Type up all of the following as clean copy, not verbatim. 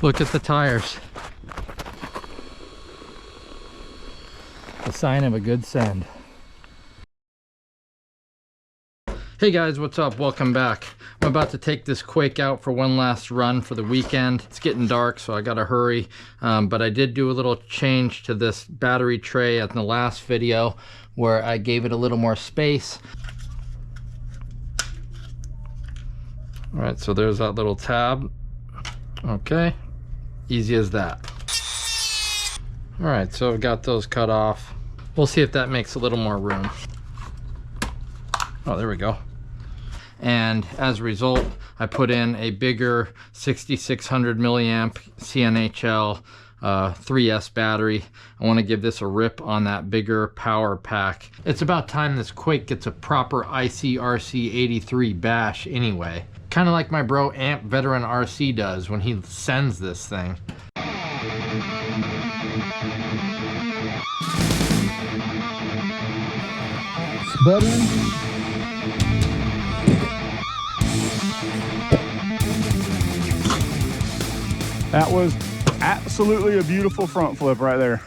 Look at the tires. A sign of a good send. Hey guys, what's up? Welcome back. I'm about to take this Quake out for one last run for the weekend. It's getting dark, so I gotta hurry. But I did do a little change to this battery tray at the last video where I gave it a little more space. All right, so there's that little tab. Okay, easy as that. All right, so I've got those cut off. We'll see if that makes a little more room. Oh, there we go. And as a result, I put in a bigger 6600 milliamp CNHL 3S battery. I want to give this a rip on that bigger power pack. It's about time this Quake gets a proper ICRC 83 bash anyway. Kind of like my bro Amp Veteran RC does when he sends this thing. Veteran. That was absolutely a beautiful front flip right there.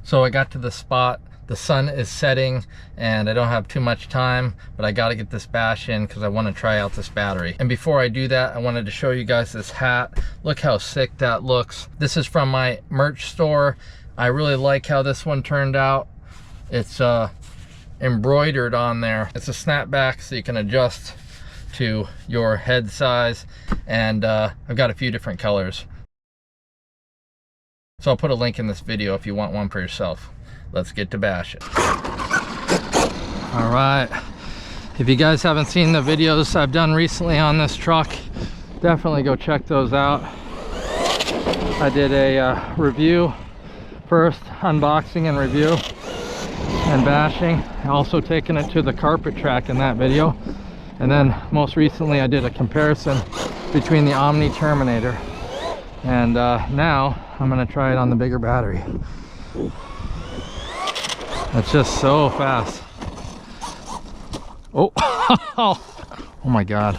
So I got to the spot, the sun is setting and I don't have too much time, but I got to get this bash in because I want to try out this battery. And before I do that, I wanted to show you guys this hat. Look how sick that looks. This is from my merch store. I really like how this one turned out. It's embroidered on there. It's a snapback so you can adjust to your head size, and I've got a few different colors. So I'll put a link in this video if you want one for yourself. Let's get to bashing. All right, if you guys haven't seen the videos I've done recently on this truck, definitely go check those out. I did a review first, unboxing and review and bashing. Also taking it to the carpet track in that video. And then most recently I did a comparison between the Omni Terminator, and now I'm gonna try it on the bigger battery. It's just so fast. Oh, oh my God.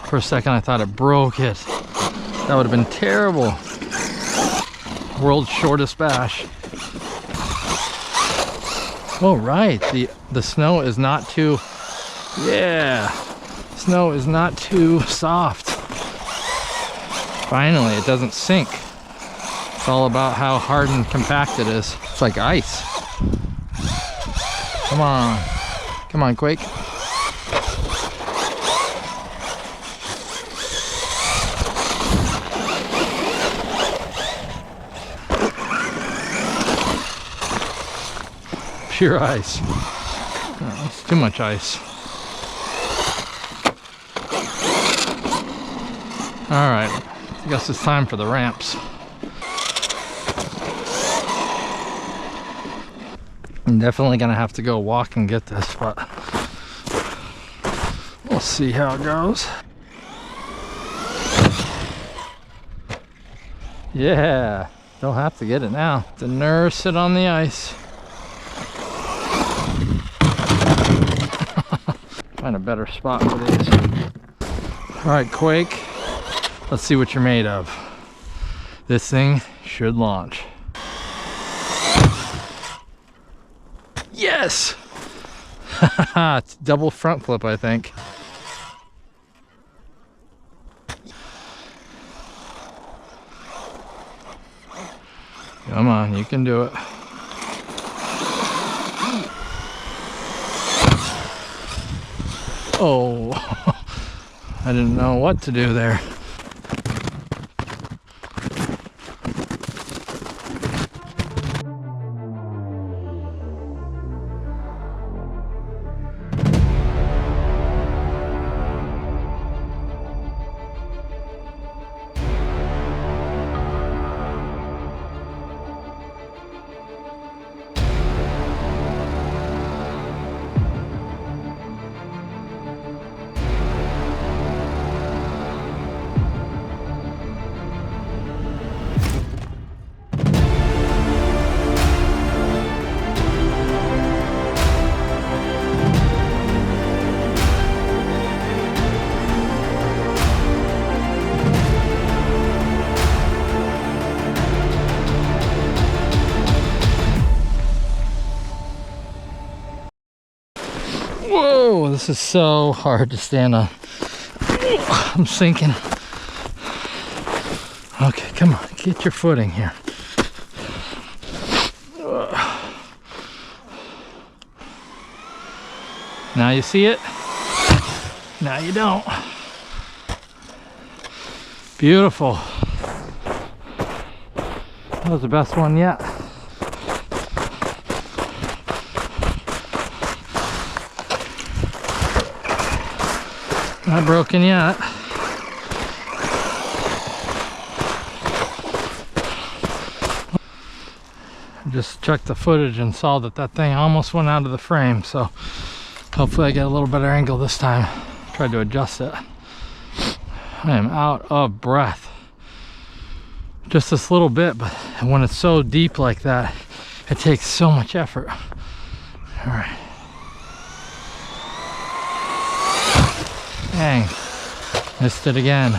For a second I thought it broke it. That would have been terrible. World's shortest bash. Oh right, the snow is not too, yeah, snow is not too soft. Finally, it doesn't sink. It's all about how hard and compact it is. It's like ice. Come on. Come on, Quake. Pure ice. Oh, it's too much ice. All right, I guess it's time for the ramps. I'm definitely gonna have to go walk and get this, but we'll see how it goes. Yeah, don't have to get it now. The nerves sit on the ice. Find a better spot for these. All right, Quake. Let's see what you're made of. This thing should launch. Yes! It's double front flip, I think. Come on, you can do it. Oh, I didn't know what to do there. This is so hard to stand on. I'm sinking. Okay, come on, get your footing here. Now you see it? Now you don't. Beautiful. That was the best one yet. Not broken yet. Just checked the footage and saw that that thing almost went out of the frame, so hopefully I get a little better angle this time. Tried to adjust it. I am out of breath. Just this little bit, but when it's so deep like that, it takes so much effort. All right. Dang, missed it again.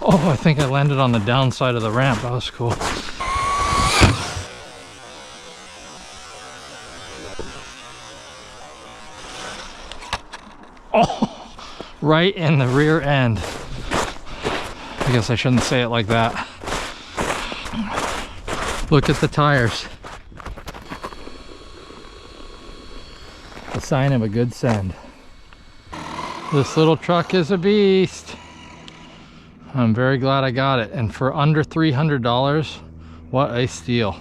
Oh, I think I landed on the downside of the ramp. That was cool. Oh, right in the rear end. I guess I shouldn't say it like that. Look at the tires. A sign of a good send. This little truck is a beast. I'm very glad I got it, and for under $300, what a steal.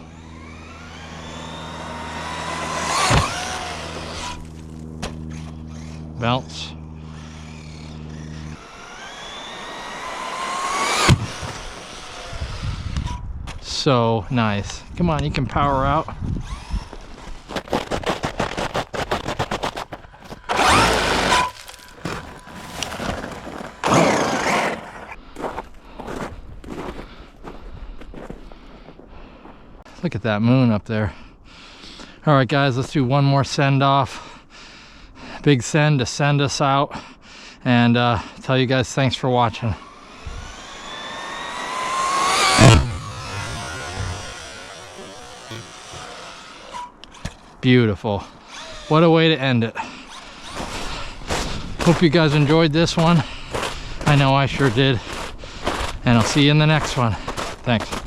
Bounce. So nice. Come on, you can power out. Look at that moon up there. All right, guys, let's do one more send off. Big send to send us out, and tell you guys thanks for watching. Beautiful. What a way to end it. Hope you guys enjoyed this one. I know I sure did. And I'll see you in the next one. Thanks.